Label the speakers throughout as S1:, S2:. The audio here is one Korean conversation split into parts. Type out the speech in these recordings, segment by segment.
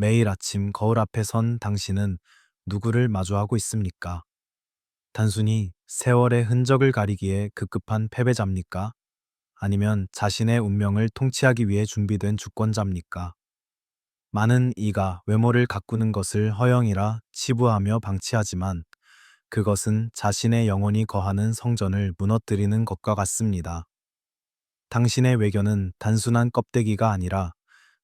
S1: 매일 아침 거울 앞에 선 당신은 누구를 마주하고 있습니까? 단순히 세월의 흔적을 가리기에 급급한 패배자입니까? 아니면 자신의 운명을 통치하기 위해 준비된 주권자입니까? 많은 이가 외모를 가꾸는 것을 허영이라 치부하며 방치하지만 그것은 자신의 영혼이 거하는 성전을 무너뜨리는 것과 같습니다. 당신의 외견은 단순한 껍데기가 아니라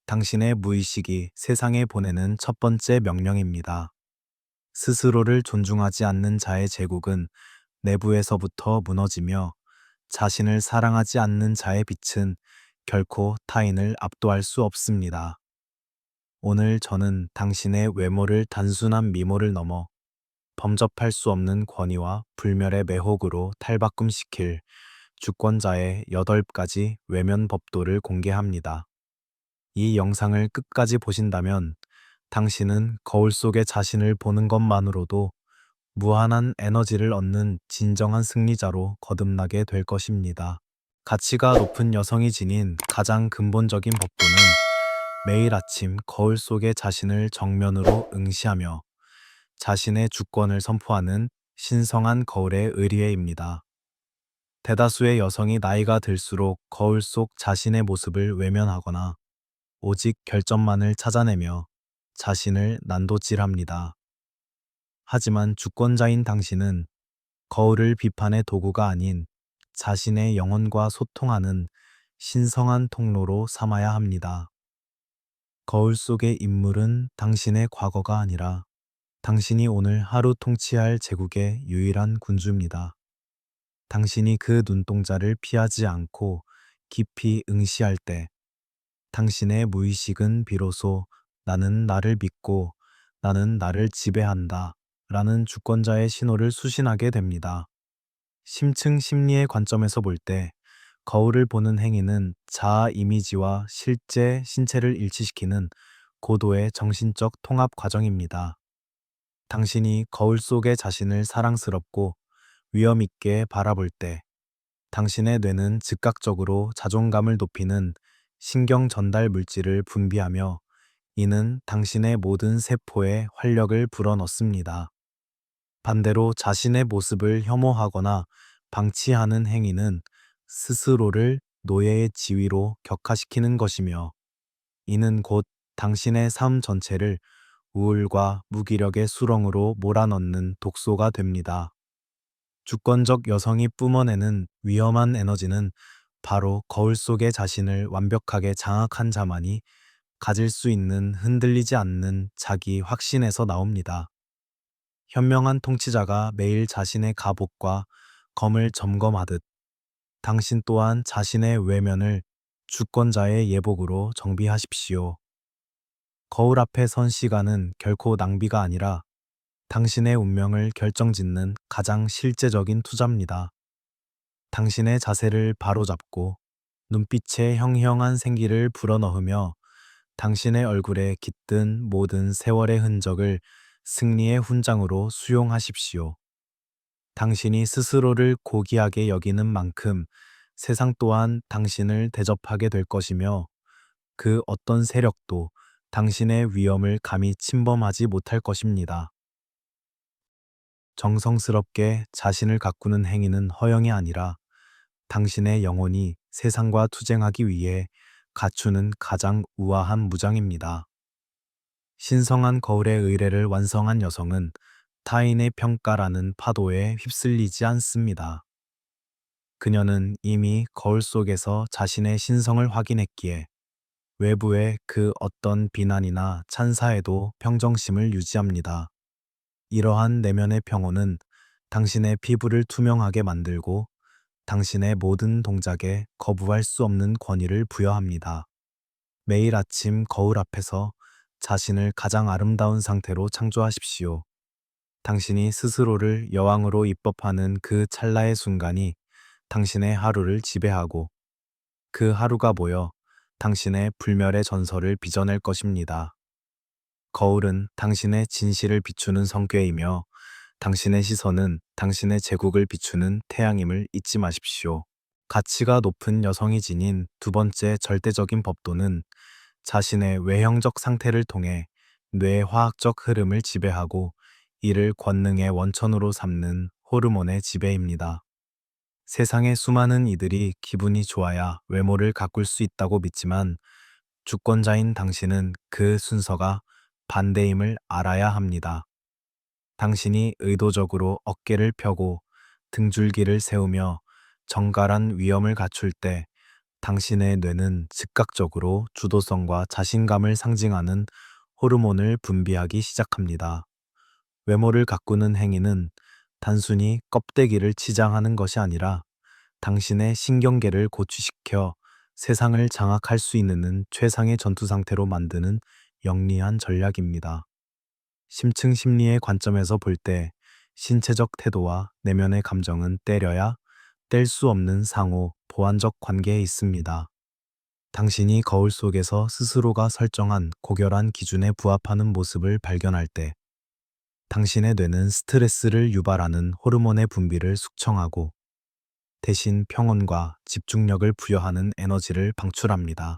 S1: 당신의 무의식이 세상에 보내는 첫 번째 명령입니다. 스스로를 존중하지 않는 자의 제국은 내부에서부터 무너지며 자신을 사랑하지 않는 자의 빛은 결코 타인을 압도할 수 없습니다. 오늘 저는 당신의 외모를 단순한 미모를 넘어 범접할 수 없는 권위와 불멸의 매혹으로 탈바꿈시킬 주권자의 8가지 외면 법도를 공개합니다. 이 영상을 끝까지 보신다면 당신은 거울 속의 자신을 보는 것만으로도 무한한 에너지를 얻는 진정한 승리자로 거듭나게 될 것입니다. 가치가 높은 여성이 지닌 가장 근본적인 법도는 매일 아침 거울 속의 자신을 정면으로 응시하며 자신의 주권을 선포하는 신성한 거울의 의리회입니다. 대다수의 여성이 나이가 들수록 거울 속 자신의 모습을 외면하거나 오직 결점만을 찾아내며 자신을 난도질합니다. 하지만 주권자인 당신은 거울을 비판의 도구가 아닌 자신의 영혼과 소통하는 신성한 통로로 삼아야 합니다. 거울 속의 인물은 당신의 과거가 아니라 당신이 오늘 하루 통치할 제국의 유일한 군주입니다. 당신이 그 눈동자를 피하지 않고 깊이 응시할 때 당신의 무의식은 비로소 나는 나를 믿고 나는 나를 지배한다 라는 주권자의 신호를 수신하게 됩니다. 심층 심리의 관점에서 볼 때 거울을 보는 행위는 자아 이미지와 실제 신체를 일치시키는 고도의 정신적 통합 과정입니다. 당신이 거울 속의 자신을 사랑스럽고 위험 있게 바라볼 때 당신의 뇌는 즉각적으로 자존감을 높이는 신경 전달 물질을 분비하며 이는 당신의 모든 세포에 활력을 불어넣습니다. 반대로 자신의 모습을 혐오하거나 방치하는 행위는 스스로를 노예의 지위로 격하시키는 것이며 이는 곧 당신의 삶 전체를 우울과 무기력의 수렁으로 몰아넣는 독소가 됩니다. 주권적 여성이 뿜어내는 위험한 에너지는 바로 거울 속의 자신을 완벽하게 장악한 자만이 가질 수 있는 흔들리지 않는 자기 확신에서 나옵니다. 현명한 통치자가 매일 자신의 갑옷과 검을 점검하듯 당신 또한 자신의 외면을 주권자의 예복으로 정비하십시오. 거울 앞에 선 시간은 결코 낭비가 아니라 당신의 운명을 결정짓는 가장 실제적인 투자입니다. 당신의 자세를 바로잡고 눈빛에 형형한 생기를 불어넣으며 당신의 얼굴에 깃든 모든 세월의 흔적을 승리의 훈장으로 수용하십시오. 당신이 스스로를 고귀하게 여기는 만큼 세상 또한 당신을 대접하게 될 것이며 그 어떤 세력도 당신의 위엄을 감히 침범하지 못할 것입니다. 정성스럽게 자신을 가꾸는 행위는 허영이 아니라 당신의 영혼이 세상과 투쟁하기 위해 갖추는 가장 우아한 무장입니다. 신성한 거울의 의례를 완성한 여성은 타인의 평가라는 파도에 휩쓸리지 않습니다. 그녀는 이미 거울 속에서 자신의 신성을 확인했기에 외부의 그 어떤 비난이나 찬사에도 평정심을 유지합니다. 이러한 내면의 평온은 당신의 피부를 투명하게 만들고 당신의 모든 동작에 거부할 수 없는 권위를 부여합니다. 매일 아침 거울 앞에서 자신을 가장 아름다운 상태로 창조하십시오. 당신이 스스로를 여왕으로 입법하는 그 찰나의 순간이 당신의 하루를 지배하고 그 하루가 모여 당신의 불멸의 전설을 빚어낼 것입니다. 거울은 당신의 진실을 비추는 성궤이며 당신의 시선은 당신의 제국을 비추는 태양임을 잊지 마십시오. 가치가 높은 여성이 지닌 두 번째 절대적인 법도는 자신의 외형적 상태를 통해 뇌의 화학적 흐름을 지배하고 이를 권능의 원천으로 삼는 호르몬의 지배입니다. 세상의 수많은 이들이 기분이 좋아야 외모를 가꿀 수 있다고 믿지만 주권자인 당신은 그 순서가 반대임을 알아야 합니다. 당신이 의도적으로 어깨를 펴고 등줄기를 세우며 정갈한 위엄을 갖출 때 당신의 뇌는 즉각적으로 주도성과 자신감을 상징하는 호르몬을 분비하기 시작합니다. 외모를 가꾸는 행위는 단순히 껍데기를 치장하는 것이 아니라 당신의 신경계를 고취시켜 세상을 장악할 수 있는 최상의 전투 상태로 만드는 영리한 전략입니다. 심층 심리의 관점에서 볼 때 신체적 태도와 내면의 감정은 때려야 뗄 수 없는 상호 보완적 관계에 있습니다. 당신이 거울 속에서 스스로가 설정한 고결한 기준에 부합하는 모습을 발견할 때 당신의 뇌는 스트레스를 유발하는 호르몬의 분비를 숙청하고 대신 평온과 집중력을 부여하는 에너지를 방출합니다.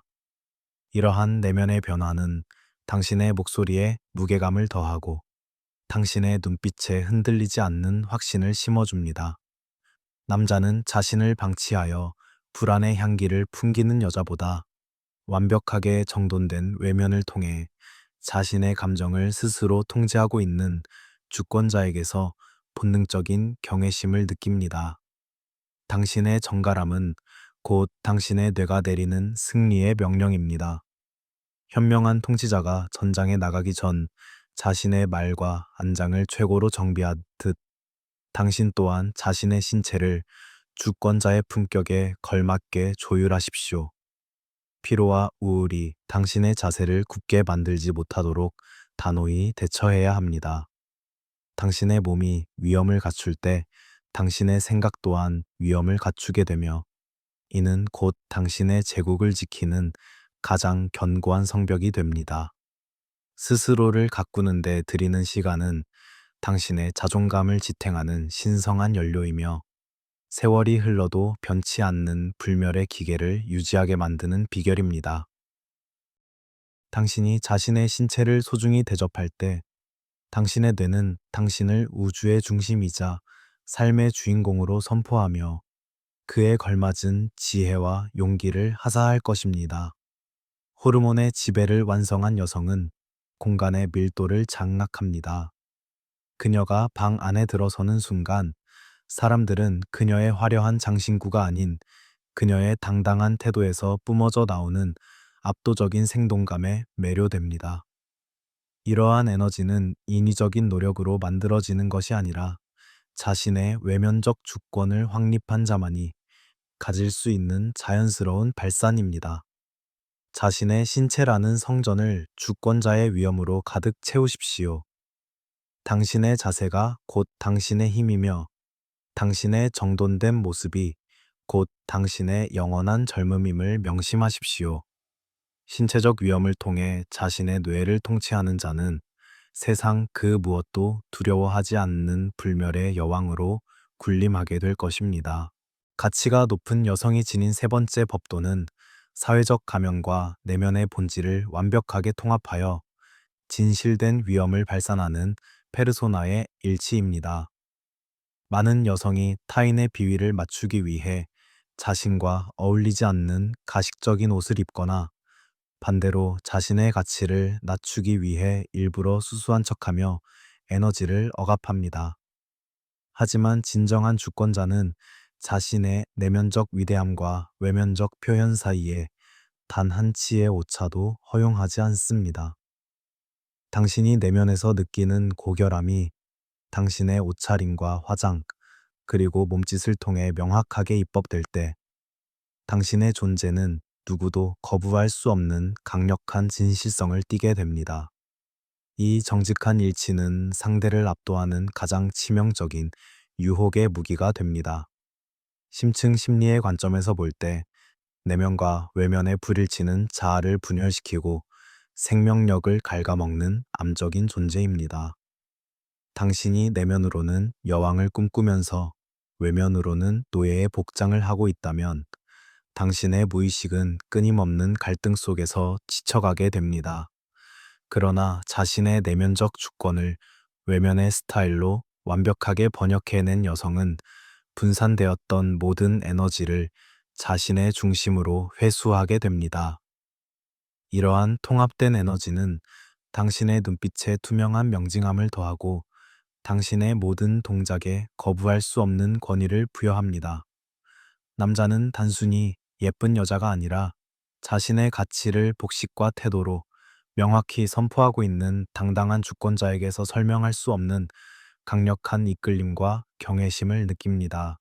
S1: 이러한 내면의 변화는 당신의 목소리에 무게감을 더하고 당신의 눈빛에 흔들리지 않는 확신을 심어줍니다. 남자는 자신을 방치하여 불안의 향기를 풍기는 여자보다 완벽하게 정돈된 외면을 통해 자신의 감정을 스스로 통제하고 있는 주권자에게서 본능적인 경외심을 느낍니다. 당신의 정갈함은 곧 당신의 뇌가 내리는 승리의 명령입니다. 현명한 통치자가 전장에 나가기 전 자신의 말과 안장을 최고로 정비하듯 당신 또한 자신의 신체를 주권자의 품격에 걸맞게 조율하십시오. 피로와 우울이 당신의 자세를 굳게 만들지 못하도록 단호히 대처해야 합니다. 당신의 몸이 위엄을 갖출 때 당신의 생각 또한 위엄을 갖추게 되며 이는 곧 당신의 제국을 지키는 가장 견고한 성벽이 됩니다. 스스로를 가꾸는 데 들이는 시간은 당신의 자존감을 지탱하는 신성한 연료이며 세월이 흘러도 변치 않는 불멸의 기계를 유지하게 만드는 비결입니다. 당신이 자신의 신체를 소중히 대접할 때 당신의 뇌는 당신을 우주의 중심이자 삶의 주인공으로 선포하며 그에 걸맞은 지혜와 용기를 하사할 것입니다. 호르몬의 지배를 완성한 여성은 공간의 밀도를 장악합니다. 그녀가 방 안에 들어서는 순간 사람들은 그녀의 화려한 장신구가 아닌 그녀의 당당한 태도에서 뿜어져 나오는 압도적인 생동감에 매료됩니다. 이러한 에너지는 인위적인 노력으로 만들어지는 것이 아니라 자신의 외면적 주권을 확립한 자만이 가질 수 있는 자연스러운 발산입니다. 자신의 신체라는 성전을 주권자의 위엄으로 가득 채우십시오. 당신의 자세가 곧 당신의 힘이며 당신의 정돈된 모습이 곧 당신의 영원한 젊음임을 명심하십시오. 신체적 위엄을 통해 자신의 뇌를 통치하는 자는 세상 그 무엇도 두려워하지 않는 불멸의 여왕으로 군림하게 될 것입니다. 가치가 높은 여성이 지닌 세 번째 법도는 사회적 가면과 내면의 본질을 완벽하게 통합하여 진실된 위엄을 발산하는 페르소나의 일치입니다. 많은 여성이 타인의 비위를 맞추기 위해 자신과 어울리지 않는 가식적인 옷을 입거나 반대로 자신의 가치를 낮추기 위해 일부러 수수한 척하며 에너지를 억압합니다. 하지만 진정한 주권자는 자신의 내면적 위대함과 외면적 표현 사이에 단 한 치의 오차도 허용하지 않습니다. 당신이 내면에서 느끼는 고결함이 당신의 옷차림과 화장, 그리고 몸짓을 통해 명확하게 입법될 때 당신의 존재는 누구도 거부할 수 없는 강력한 진실성을 띠게 됩니다. 이 정직한 일치는 상대를 압도하는 가장 치명적인 유혹의 무기가 됩니다. 심층 심리의 관점에서 볼 때 내면과 외면의 불일치는 자아를 분열시키고 생명력을 갉아먹는 암적인 존재입니다. 당신이 내면으로는 여왕을 꿈꾸면서 외면으로는 노예의 복장을 하고 있다면 당신의 무의식은 끊임없는 갈등 속에서 지쳐가게 됩니다. 그러나 자신의 내면적 주권을 외면의 스타일로 완벽하게 번역해낸 여성은 분산되었던 모든 에너지를 자신의 중심으로 회수하게 됩니다. 이러한 통합된 에너지는 당신의 눈빛에 투명한 명징함을 더하고 당신의 모든 동작에 거부할 수 없는 권위를 부여합니다. 남자는 단순히 예쁜 여자가 아니라 자신의 가치를 복식과 태도로 명확히 선포하고 있는 당당한 주권자에게서 설명할 수 없는 강력한 이끌림과 경외심을 느낍니다.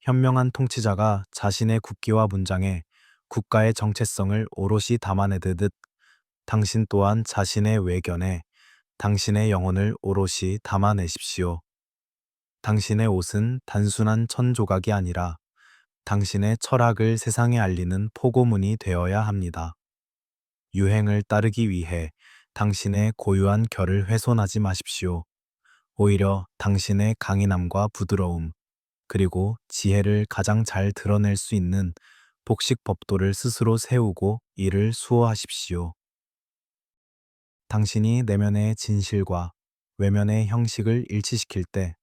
S1: 현명한 통치자가 자신의 국기와 문장에 국가의 정체성을 오롯이 담아내듯 당신 또한 자신의 외견에 당신의 영혼을 오롯이 담아내십시오. 당신의 옷은 단순한 천 조각이 아니라 당신의 철학을 세상에 알리는 포고문이 되어야 합니다. 유행을 따르기 위해 당신의 고유한 결을 훼손하지 마십시오. 오히려 당신의 강인함과 부드러움, 그리고 지혜를 가장 잘 드러낼 수 있는 복식 법도를 스스로 세우고 이를 수호하십시오. 당신이 내면의 진실과 외면의 형식을 일치시킬 때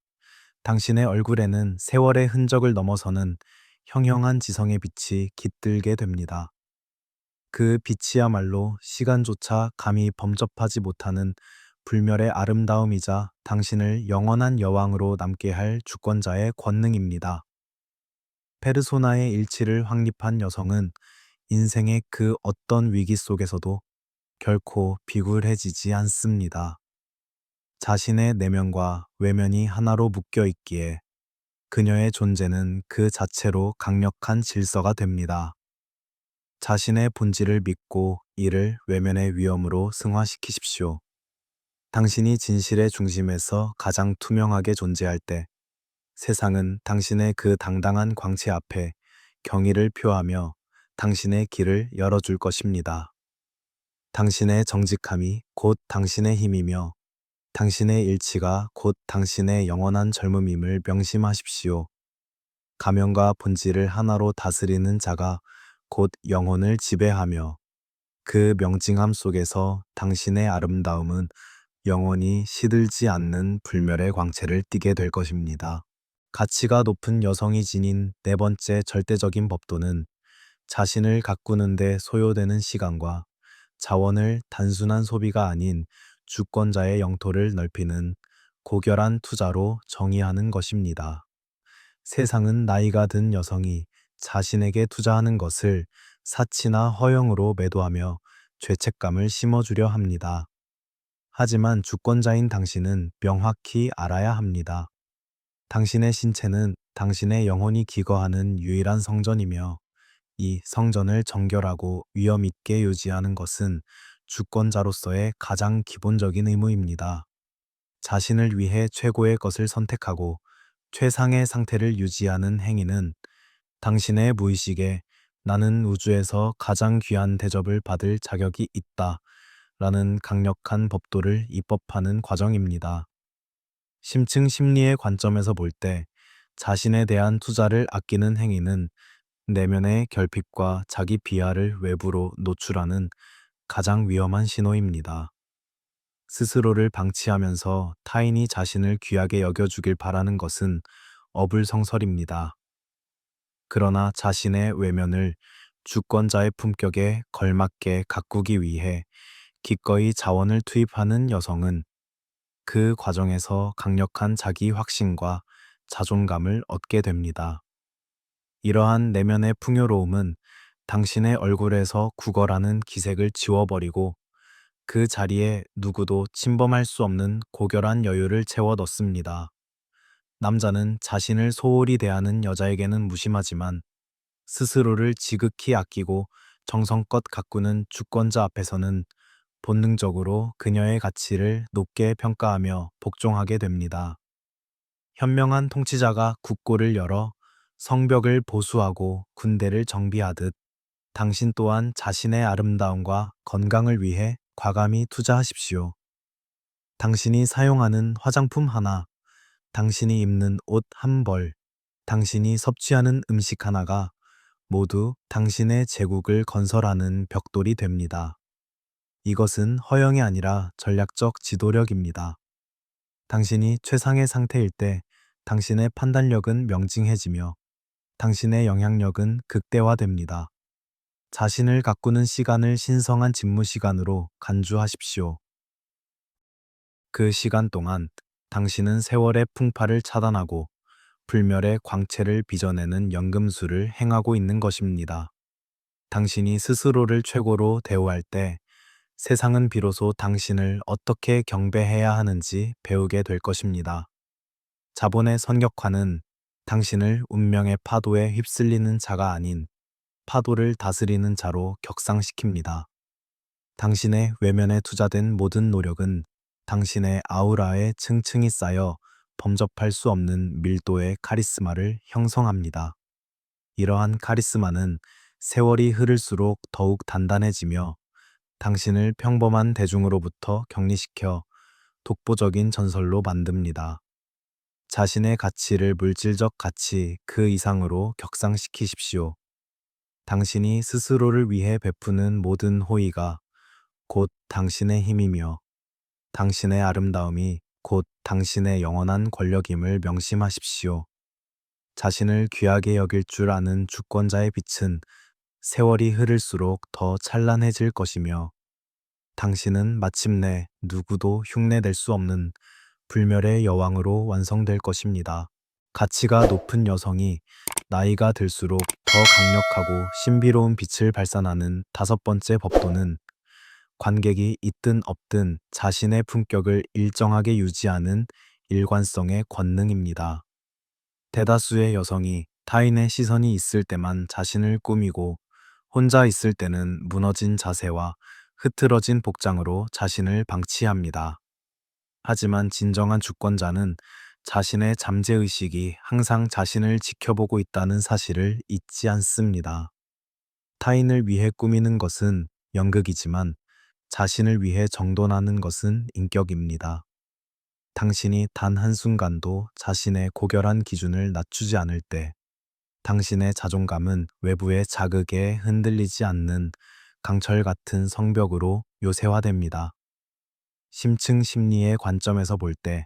S1: 당신의 얼굴에는 세월의 흔적을 넘어서는 형형한 지성의 빛이 깃들게 됩니다. 그 빛이야말로 시간조차 감히 범접하지 못하는 불멸의 아름다움이자 당신을 영원한 여왕으로 남게 할 주권자의 권능입니다. 페르소나의 일치를 확립한 여성은 인생의 그 어떤 위기 속에서도 결코 비굴해지지 않습니다. 자신의 내면과 외면이 하나로 묶여 있기에 그녀의 존재는 그 자체로 강력한 질서가 됩니다. 자신의 본질을 믿고 이를 외면의 위험으로 승화시키십시오. 당신이 진실의 중심에서 가장 투명하게 존재할 때 세상은 당신의 그 당당한 광채 앞에 경의를 표하며 당신의 길을 열어줄 것입니다. 당신의 정직함이 곧 당신의 힘이며 당신의 일치가 곧 당신의 영원한 젊음임을 명심하십시오. 가면과 본질을 하나로 다스리는 자가 곧 영혼을 지배하며 그 명징함 속에서 당신의 아름다움은 영원히 시들지 않는 불멸의 광채를 띠게 될 것입니다. 가치가 높은 여성이 지닌 네 번째 절대적인 법도는 자신을 가꾸는 데 소요되는 시간과 자원을 단순한 소비가 아닌 주권자의 영토를 넓히는 고결한 투자로 정의하는 것입니다. 세상은 나이가 든 여성이 자신에게 투자하는 것을 사치나 허영으로 매도하며 죄책감을 심어주려 합니다. 하지만 주권자인 당신은 명확히 알아야 합니다. 당신의 신체는 당신의 영혼이 기거하는 유일한 성전이며 이 성전을 정결하고 위엄 있게 유지하는 것은 주권자로서의 가장 기본적인 의무입니다. 자신을 위해 최고의 것을 선택하고 최상의 상태를 유지하는 행위는 당신의 무의식에 나는 우주에서 가장 귀한 대접을 받을 자격이 있다 라는 강력한 법도를 입법하는 과정입니다. 심층 심리의 관점에서 볼 때 자신에 대한 투자를 아끼는 행위는 내면의 결핍과 자기 비하를 외부로 노출하는 가장 위험한 신호입니다. 스스로를 방치하면서 타인이 자신을 귀하게 여겨주길 바라는 것은 어불성설입니다. 그러나 자신의 외면을 주권자의 품격에 걸맞게 가꾸기 위해 기꺼이 자원을 투입하는 여성은 그 과정에서 강력한 자기 확신과 자존감을 얻게 됩니다. 이러한 내면의 풍요로움은 당신의 얼굴에서 구걸하는 기색을 지워버리고 그 자리에 누구도 침범할 수 없는 고결한 여유를 채워 넣습니다. 남자는 자신을 소홀히 대하는 여자에게는 무심하지만 스스로를 지극히 아끼고 정성껏 가꾸는 주권자 앞에서는 본능적으로 그녀의 가치를 높게 평가하며 복종하게 됩니다. 현명한 통치자가 국고를 열어 성벽을 보수하고 군대를 정비하듯 당신 또한 자신의 아름다움과 건강을 위해 과감히 투자하십시오. 당신이 사용하는 화장품 하나, 당신이 입는 옷 한 벌, 당신이 섭취하는 음식 하나가 모두 당신의 제국을 건설하는 벽돌이 됩니다. 이것은 허영이 아니라 전략적 지도력입니다. 당신이 최상의 상태일 때 당신의 판단력은 명징해지며 당신의 영향력은 극대화됩니다. 자신을 가꾸는 시간을 신성한 직무 시간으로 간주하십시오. 그 시간 동안 당신은 세월의 풍파를 차단하고 불멸의 광채를 빚어내는 연금술을 행하고 있는 것입니다. 당신이 스스로를 최고로 대우할 때 세상은 비로소 당신을 어떻게 경배해야 하는지 배우게 될 것입니다. 자본의 선격화는 당신을 운명의 파도에 휩쓸리는 자가 아닌 파도를 다스리는 자로 격상시킵니다. 당신의 외면에 투자된 모든 노력은 당신의 아우라에 층층이 쌓여 범접할 수 없는 밀도의 카리스마를 형성합니다. 이러한 카리스마는 세월이 흐를수록 더욱 단단해지며 당신을 평범한 대중으로부터 격리시켜 독보적인 전설로 만듭니다. 자신의 가치를 물질적 가치 그 이상으로 격상시키십시오. 당신이 스스로를 위해 베푸는 모든 호의가 곧 당신의 힘이며 당신의 아름다움이 곧 당신의 영원한 권력임을 명심하십시오. 자신을 귀하게 여길 줄 아는 주권자의 빛은 세월이 흐를수록 더 찬란해질 것이며 당신은 마침내 누구도 흉내낼 수 없는 불멸의 여왕으로 완성될 것입니다. 가치가 높은 여성이 나이가 들수록 더 강력하고 신비로운 빛을 발산하는 다섯 번째 법도는 관객이 있든 없든 자신의 품격을 일정하게 유지하는 일관성의 권능입니다. 대다수의 여성이 타인의 시선이 있을 때만 자신을 꾸미고 혼자 있을 때는 무너진 자세와 흐트러진 복장으로 자신을 방치합니다. 하지만 진정한 주권자는 자신의 잠재의식이 항상 자신을 지켜보고 있다는 사실을 잊지 않습니다. 타인을 위해 꾸미는 것은 연극이지만 자신을 위해 정돈하는 것은 인격입니다. 당신이 단 한순간도 자신의 고결한 기준을 낮추지 않을 때 당신의 자존감은 외부의 자극에 흔들리지 않는 강철 같은 성벽으로 요새화됩니다. 심층 심리의 관점에서 볼 때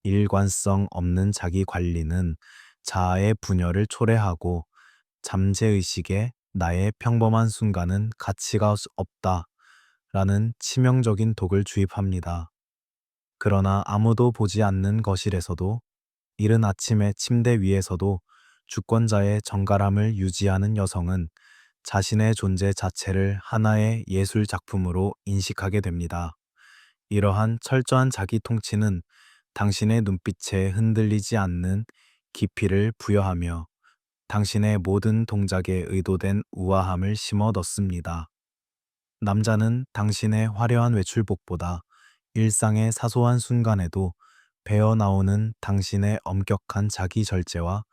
S1: 일관성 없는 자기 관리는 자아의 분열을 초래하고 잠재의식에 나의 평범한 순간은 가치가 없다 라는 치명적인 독을 주입합니다. 그러나 아무도 보지 않는 거실에서도 이른 아침의 침대 위에서도 주권자의 정갈함을 유지하는 여성은 자신의 존재 자체를 하나의 예술 작품으로 인식하게 됩니다. 이러한 철저한 자기 통치는 당신의 눈빛에 흔들리지 않는 깊이를 부여하며 당신의 모든 동작에 의도된 우아함을 심어 넣습니다. 남자는 당신의 화려한 외출복보다 일상의 사소한 순간에도 배어 나오는 당신의 엄격한 자기 절제와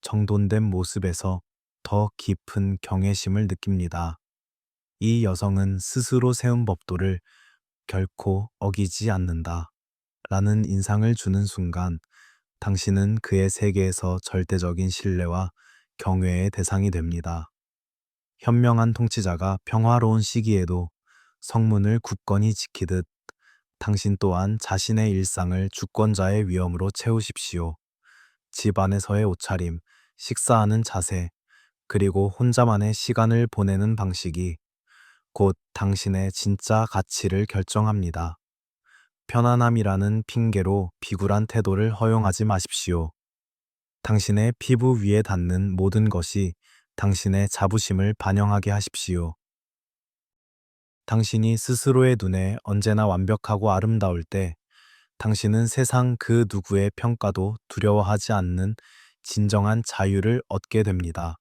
S1: 정돈된 모습에서 더 깊은 경외심을 느낍니다. 이 여성은 스스로 세운 법도를 결코 어기지 않는다 라는 인상을 주는 순간 당신은 그의 세계에서 절대적인 신뢰와 경외의 대상이 됩니다. 현명한 통치자가 평화로운 시기에도 성문을 굳건히 지키듯 당신 또한 자신의 일상을 주권자의 위엄으로 채우십시오. 집 안에서의 옷차림, 식사하는 자세, 그리고 혼자만의 시간을 보내는 방식이 곧 당신의 진짜 가치를 결정합니다. 편안함이라는 핑계로 비굴한 태도를 허용하지 마십시오. 당신의 피부 위에 닿는 모든 것이 당신의 자부심을 반영하게 하십시오. 당신이 스스로의 눈에 언제나 완벽하고 아름다울 때 당신은 세상 그 누구의 평가도 두려워하지 않는 진정한 자유를 얻게 됩니다.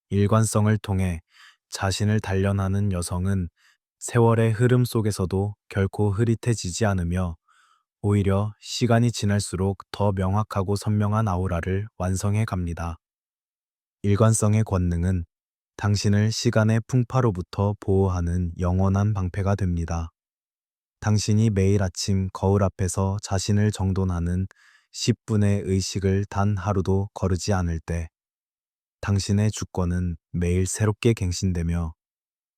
S1: 일관성을 통해 자신을 단련하는 여성은 세월의 흐름 속에서도 결코 흐릿해지지 않으며 오히려 시간이 지날수록 더 명확하고 선명한 아우라를 완성해 갑니다. 일관성의 권능은 당신을 시간의 풍파로부터 보호하는 영원한 방패가 됩니다. 당신이 매일 아침 거울 앞에서 자신을 정돈하는 10분의 의식을 단 하루도 거르지 않을 때 당신의 주권은 매일 새롭게 갱신되며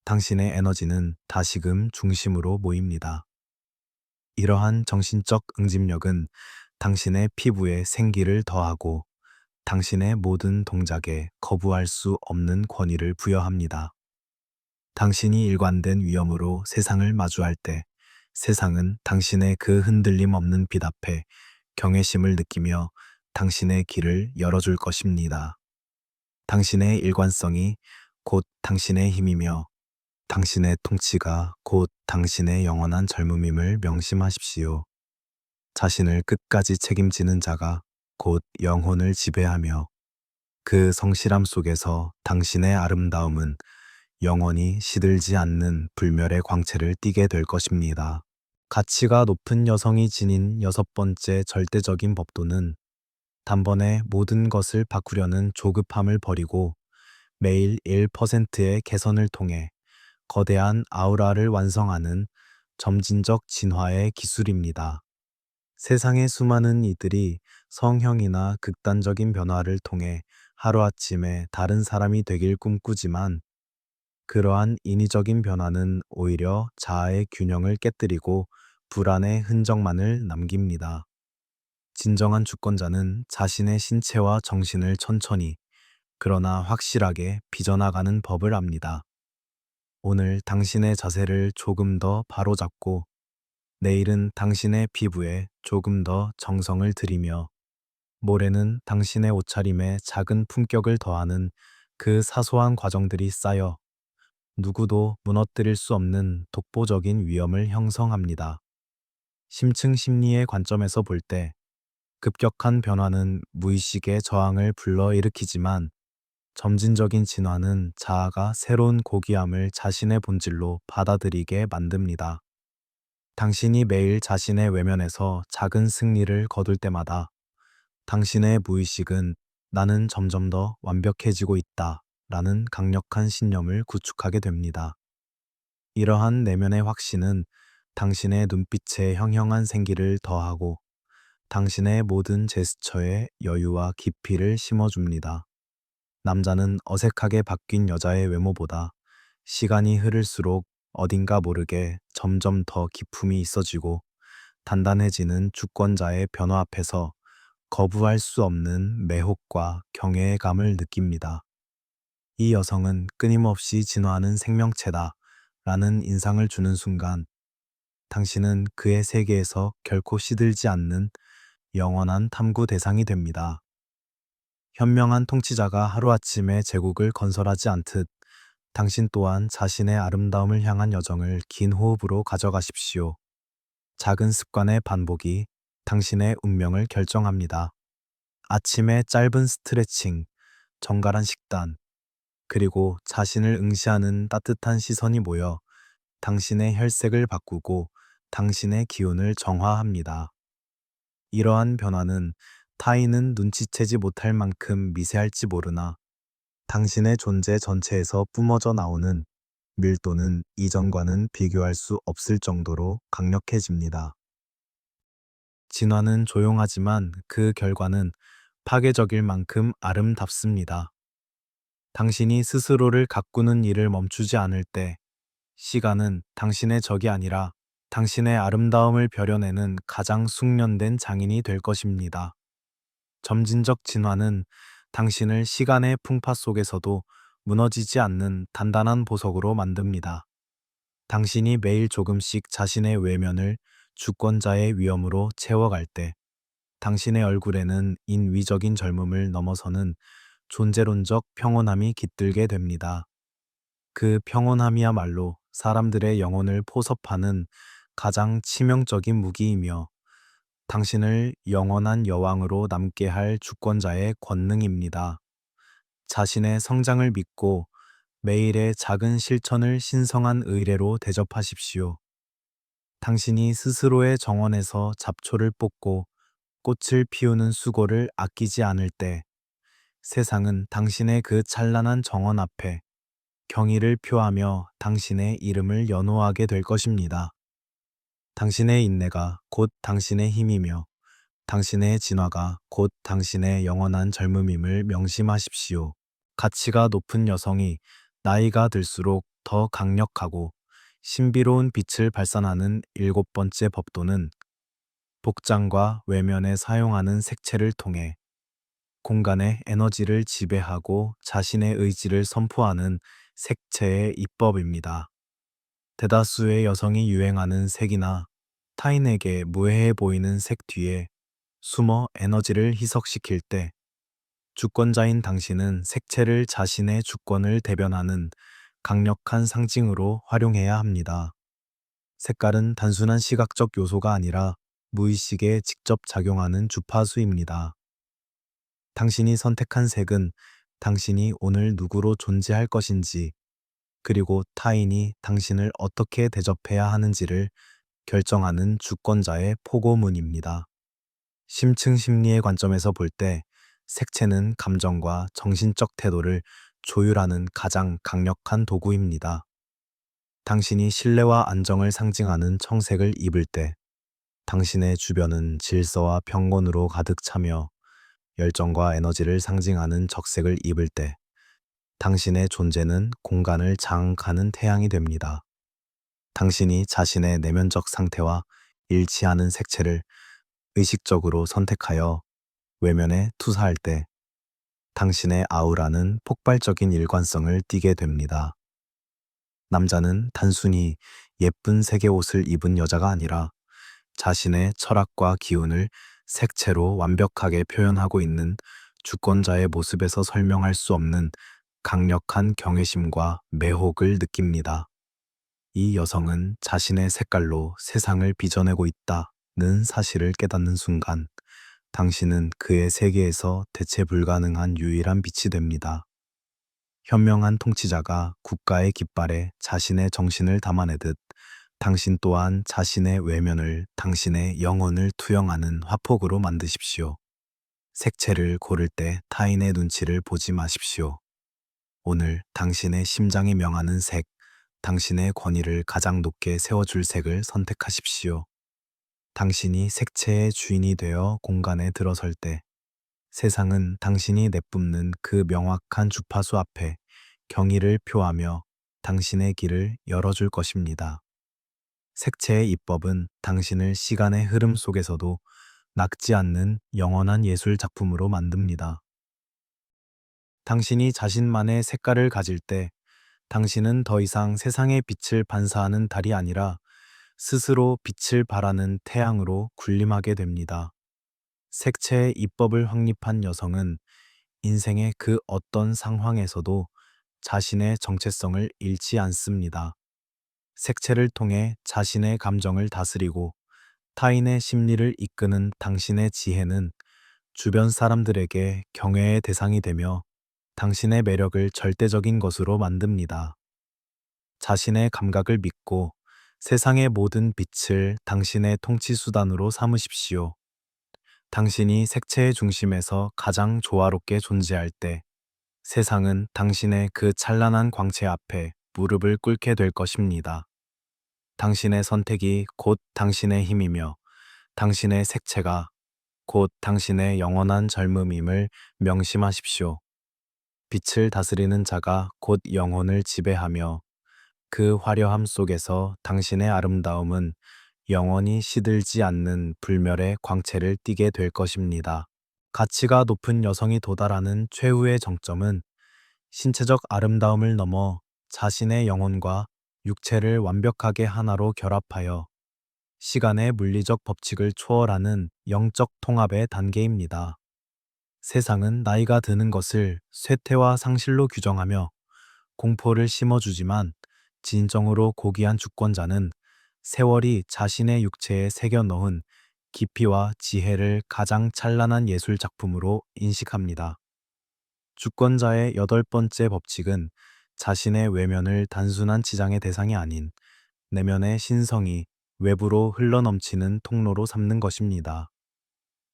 S1: 당신의 에너지는 다시금 중심으로 모입니다. 이러한 정신적 응집력은 당신의 피부에 생기를 더하고 당신의 모든 동작에 거부할 수 없는 권위를 부여합니다. 당신이 일관된 위엄으로 세상을 마주할 때 세상은 당신의 그 흔들림 없는 빛 앞에 경외심을 느끼며 당신의 길을 열어줄 것입니다. 당신의 일관성이 곧 당신의 힘이며 당신의 통치가 곧 당신의 영원한 젊음임을 명심하십시오. 자신을 끝까지 책임지는 자가 곧 영혼을 지배하며 그 성실함 속에서 당신의 아름다움은 영원히 시들지 않는 불멸의 광채를 띠게 될 것입니다. 가치가 높은 여성이 지닌 여섯 번째 절대적인 법도는 단번에 모든 것을 바꾸려는 조급함을 버리고 매일 1%의 개선을 통해 거대한 아우라를 완성하는 점진적 진화의 기술입니다. 세상의 수많은 이들이 성형이나 극단적인 변화를 통해 하루아침에 다른 사람이 되길 꿈꾸지만 그러한 인위적인 변화는 오히려 자아의 균형을 깨뜨리고 불안의 흔적만을 남깁니다. 진정한 주권자는 자신의 신체와 정신을 천천히 그러나 확실하게 빚어나가는 법을 압니다. 오늘 당신의 자세를 조금 더 바로잡고 내일은 당신의 피부에 조금 더 정성을 들이며 모레는 당신의 옷차림에 작은 품격을 더하는 그 사소한 과정들이 쌓여 누구도 무너뜨릴 수 없는 독보적인 위엄을 형성합니다. 심층 심리의 관점에서 볼 때 급격한 변화는 무의식의 저항을 불러일으키지만 점진적인 진화는 자아가 새로운 고귀함을 자신의 본질로 받아들이게 만듭니다. 당신이 매일 자신의 외면에서 작은 승리를 거둘 때마다 당신의 무의식은 나는 점점 더 완벽해지고 있다 라는 강력한 신념을 구축하게 됩니다. 이러한 내면의 확신은 당신의 눈빛에 형형한 생기를 더하고 당신의 모든 제스처에 여유와 깊이를 심어줍니다. 남자는 어색하게 바뀐 여자의 외모보다 시간이 흐를수록 어딘가 모르게 점점 더 기품이 있어지고 단단해지는 주권자의 변화 앞에서 거부할 수 없는 매혹과 경외의 감을 느낍니다. 이 여성은 끊임없이 진화하는 생명체다 라는 인상을 주는 순간 당신은 그의 세계에서 결코 시들지 않는 영원한 탐구 대상이 됩니다. 현명한 통치자가 하루아침에 제국을 건설하지 않듯 당신 또한 자신의 아름다움을 향한 여정을 긴 호흡으로 가져가십시오. 작은 습관의 반복이 당신의 운명을 결정합니다. 아침에 짧은 스트레칭, 정갈한 식단, 그리고 자신을 응시하는 따뜻한 시선이 모여 당신의 혈색을 바꾸고 당신의 기운을 정화합니다. 이러한 변화는 타인은 눈치채지 못할 만큼 미세할지 모르나 당신의 존재 전체에서 뿜어져 나오는 밀도는 이전과는 비교할 수 없을 정도로 강력해집니다. 진화는 조용하지만 그 결과는 파괴적일 만큼 아름답습니다. 당신이 스스로를 가꾸는 일을 멈추지 않을 때 시간은 당신의 적이 아니라 당신의 아름다움을 벼려내는 가장 숙련된 장인이 될 것입니다. 점진적 진화는 당신을 시간의 풍파 속에서도 무너지지 않는 단단한 보석으로 만듭니다. 당신이 매일 조금씩 자신의 외면을 주권자의 위엄으로 채워갈 때 당신의 얼굴에는 인위적인 젊음을 넘어서는 존재론적 평온함이 깃들게 됩니다. 그 평온함이야말로 사람들의 영혼을 포섭하는 가장 치명적인 무기이며 당신을 영원한 여왕으로 남게 할 주권자의 권능입니다. 자신의 성장을 믿고 매일의 작은 실천을 신성한 의례로 대접하십시오. 당신이 스스로의 정원에서 잡초를 뽑고 꽃을 피우는 수고를 아끼지 않을 때 세상은 당신의 그 찬란한 정원 앞에 경의를 표하며 당신의 이름을 연호하게 될 것입니다. 당신의 인내가 곧 당신의 힘이며 당신의 진화가 곧 당신의 영원한 젊음임을 명심하십시오. 가치가 높은 여성이 나이가 들수록 더 강력하고 신비로운 빛을 발산하는 일곱 번째 법도는 복장과 외면에 사용하는 색채를 통해 공간의 에너지를 지배하고 자신의 의지를 선포하는 색채의 입법입니다. 대다수의 여성이 유행하는 색이나 타인에게 무해해 보이는 색 뒤에 숨어 에너지를 희석시킬 때 주권자인 당신은 색채를 자신의 주권을 대변하는 강력한 상징으로 활용해야 합니다. 색깔은 단순한 시각적 요소가 아니라 무의식에 직접 작용하는 주파수입니다. 당신이 선택한 색은 당신이 오늘 누구로 존재할 것인지, 그리고 타인이 당신을 어떻게 대접해야 하는지를 결정하는 주권자의 포고문입니다. 심층 심리의 관점에서 볼 때 색채는 감정과 정신적 태도를 조율하는 가장 강력한 도구입니다. 당신이 신뢰와 안정을 상징하는 청색을 입을 때 당신의 주변은 질서와 평온으로 가득 차며, 열정과 에너지를 상징하는 적색을 입을 때 당신의 존재는 공간을 장악하는 태양이 됩니다. 당신이 자신의 내면적 상태와 일치하는 색채를 의식적으로 선택하여 외면에 투사할 때 당신의 아우라는 폭발적인 일관성을 띠게 됩니다. 남자는 단순히 예쁜 색의 옷을 입은 여자가 아니라 자신의 철학과 기운을 색채로 완벽하게 표현하고 있는 주권자의 모습에서 설명할 수 없는 강력한 경외심과 매혹을 느낍니다. 이 여성은 자신의 색깔로 세상을 빚어내고 있다는 사실을 깨닫는 순간, 당신은 그의 세계에서 대체 불가능한 유일한 빛이 됩니다. 현명한 통치자가 국가의 깃발에 자신의 정신을 담아내듯, 당신 또한 자신의 외면을 당신의 영혼을 투영하는 화폭으로 만드십시오. 색채를 고를 때 타인의 눈치를 보지 마십시오. 오늘 당신의 심장이 명하는 색, 당신의 권위를 가장 높게 세워줄 색을 선택하십시오. 당신이 색채의 주인이 되어 공간에 들어설 때 세상은 당신이 내뿜는 그 명확한 주파수 앞에 경의를 표하며 당신의 길을 열어줄 것입니다. 색채의 입법은 당신을 시간의 흐름 속에서도 낚지 않는 영원한 예술 작품으로 만듭니다. 당신이 자신만의 색깔을 가질 때 당신은 더 이상 세상의 빛을 반사하는 달이 아니라 스스로 빛을 발하는 태양으로 군림하게 됩니다. 색채의 입법을 확립한 여성은 인생의 그 어떤 상황에서도 자신의 정체성을 잃지 않습니다. 색채를 통해 자신의 감정을 다스리고 타인의 심리를 이끄는 당신의 지혜는 주변 사람들에게 경외의 대상이 되며 당신의 매력을 절대적인 것으로 만듭니다. 자신의 감각을 믿고 세상의 모든 빛을 당신의 통치 수단으로 삼으십시오. 당신이 색채의 중심에서 가장 조화롭게 존재할 때 세상은 당신의 그 찬란한 광채 앞에 무릎을 꿇게 될 것입니다. 당신의 선택이 곧 당신의 힘이며 당신의 색채가 곧 당신의 영원한 젊음임을 명심하십시오. 빛을 다스리는 자가 곧 영혼을 지배하며 그 화려함 속에서 당신의 아름다움은 영원히 시들지 않는 불멸의 광채를 띠게 될 것입니다. 가치가 높은 여성이 도달하는 최후의 정점은 신체적 아름다움을 넘어 자신의 영혼과 육체를 완벽하게 하나로 결합하여 시간의 물리적 법칙을 초월하는 영적 통합의 단계입니다. 세상은 나이가 드는 것을 쇠퇴와 상실로 규정하며 공포를 심어주지만, 진정으로 고귀한 주권자는 세월이 자신의 육체에 새겨 넣은 깊이와 지혜를 가장 찬란한 예술 작품으로 인식합니다. 주권자의 여덟 번째 법칙은 자신의 외면을 단순한 지장의 대상이 아닌 내면의 신성이 외부로 흘러넘치는 통로로 삼는 것입니다.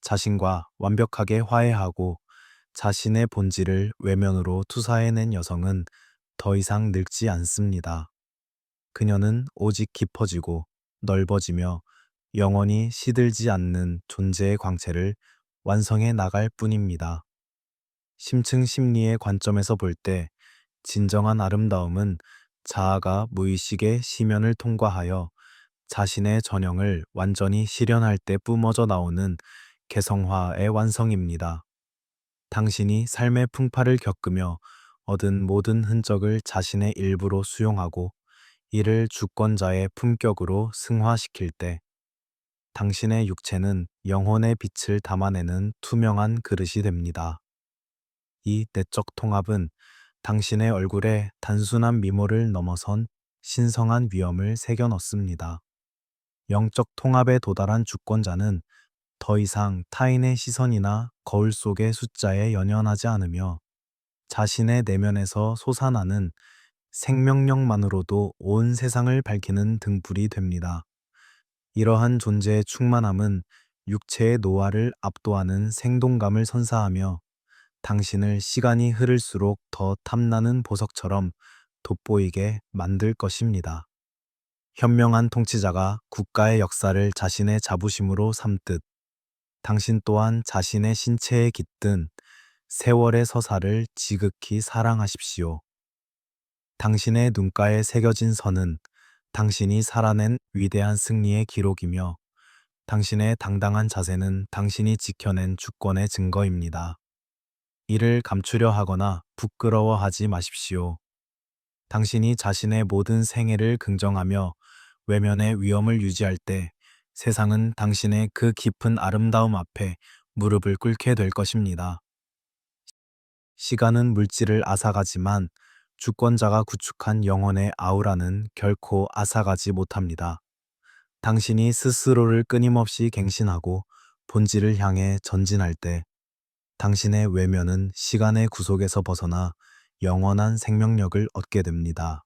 S1: 자신과 완벽하게 화해하고 자신의 본질을 외면으로 투사해낸 여성은 더 이상 늙지 않습니다. 그녀는 오직 깊어지고 넓어지며 영원히 시들지 않는 존재의 광채를 완성해 나갈 뿐입니다. 심층 심리의 관점에서 볼 때 진정한 아름다움은 자아가 무의식의 시면을 통과하여 자신의 전형을 완전히 실현할 때 뿜어져 나오는 개성화의 완성입니다. 당신이 삶의 풍파를 겪으며 얻은 모든 흔적을 자신의 일부로 수용하고 이를 주권자의 품격으로 승화시킬 때 당신의 육체는 영혼의 빛을 담아내는 투명한 그릇이 됩니다. 이 내적 통합은 당신의 얼굴에 단순한 미모를 넘어선 신성한 위엄을 새겨 넣습니다. 영적 통합에 도달한 주권자는 더 이상 타인의 시선이나 거울 속의 숫자에 연연하지 않으며 자신의 내면에서 솟아나는 생명력만으로도 온 세상을 밝히는 등불이 됩니다. 이러한 존재의 충만함은 육체의 노화를 압도하는 생동감을 선사하며 당신을 시간이 흐를수록 더 탐나는 보석처럼 돋보이게 만들 것입니다. 현명한 통치자가 국가의 역사를 자신의 자부심으로 삼듯 당신 또한 자신의 신체에 깃든 세월의 서사를 지극히 사랑하십시오. 당신의 눈가에 새겨진 선은 당신이 살아낸 위대한 승리의 기록이며 당신의 당당한 자세는 당신이 지켜낸 주권의 증거입니다. 이를 감추려 하거나 부끄러워하지 마십시오. 당신이 자신의 모든 생애를 긍정하며 외면의 위엄을 유지할 때 세상은 당신의 그 깊은 아름다움 앞에 무릎을 꿇게 될 것입니다. 시간은 물질을 앗아가지만 주권자가 구축한 영혼의 아우라는 결코 앗아가지 못합니다. 당신이 스스로를 끊임없이 갱신하고 본질을 향해 전진할 때 당신의 외면은 시간의 구속에서 벗어나 영원한 생명력을 얻게 됩니다.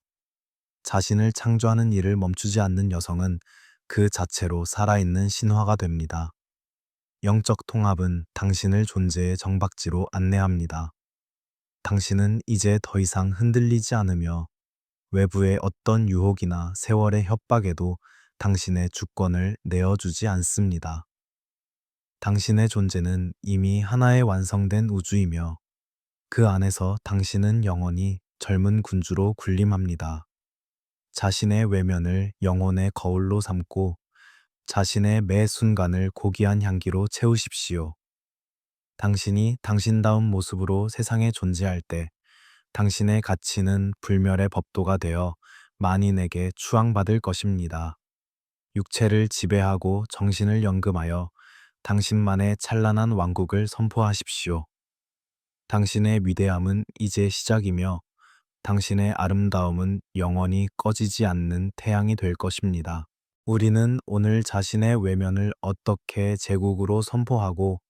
S1: 자신을 창조하는 일을 멈추지 않는 여성은 그 자체로 살아있는 신화가 됩니다. 영적 통합은 당신을 존재의 정박지로 안내합니다. 당신은 이제 더 이상 흔들리지 않으며 외부의 어떤 유혹이나 세월의 협박에도 당신의 주권을 내어주지 않습니다. 당신의 존재는 이미 하나의 완성된 우주이며 그 안에서 당신은 영원히 젊은 군주로 군림합니다. 자신의 외면을 영혼의 거울로 삼고 자신의 매 순간을 고귀한 향기로 채우십시오. 당신이 당신다운 모습으로 세상에 존재할 때 당신의 가치는 불멸의 법도가 되어 만인에게 추앙받을 것입니다. 육체를 지배하고 정신을 연금하여 당신만의 찬란한 왕국을 선포하십시오. 당신의 위대함은 이제 시작이며 당신의 아름다움은 영원히 꺼지지 않는 태양이 될 것입니다. 우리는 오늘 자신의 외면을 어떻게 제국으로 선포하고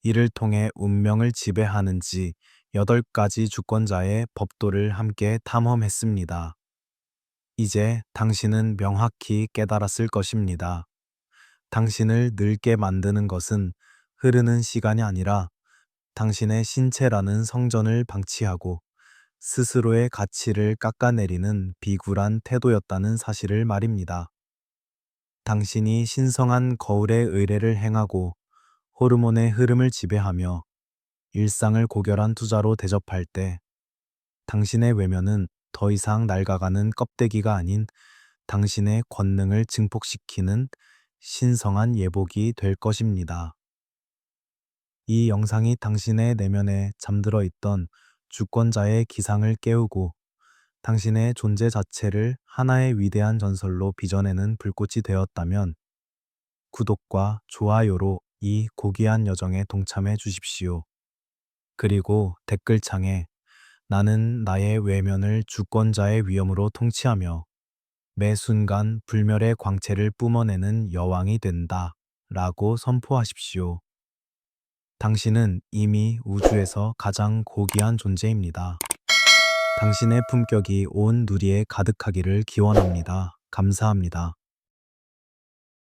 S1: 이를 통해 운명을 지배하는지 8가지 주권자의 법도를 함께 탐험했습니다. 이제 당신은 명확히 깨달았을 것입니다. 당신을 늙게 만드는 것은 흐르는 시간이 아니라 당신의 신체라는 성전을 방치하고 스스로의 가치를 깎아내리는 비굴한 태도였다는 사실을 말입니다. 당신이 신성한 거울의 의례를 행하고 호르몬의 흐름을 지배하며 일상을 고결한 투자로 대접할 때 당신의 외면은 더 이상 낡아가는 껍데기가 아닌 당신의 권능을 증폭시키는 신성한 예복이 될 것입니다. 이 영상이 당신의 내면에 잠들어 있던 주권자의 기상을 깨우고 당신의 존재 자체를 하나의 위대한 전설로 빚어내는 불꽃이 되었다면 구독과 좋아요로 이 고귀한 여정에 동참해 주십시오. 그리고 댓글창에 나는 나의 외면을 주권자의 위엄으로 통치하며 매 순간 불멸의 광채를 뿜어내는 여왕이 된다 라고 선포하십시오. 당신은 이미 우주에서 가장 고귀한 존재입니다. 당신의 품격이 온 누리에 가득하기를 기원합니다. 감사합니다.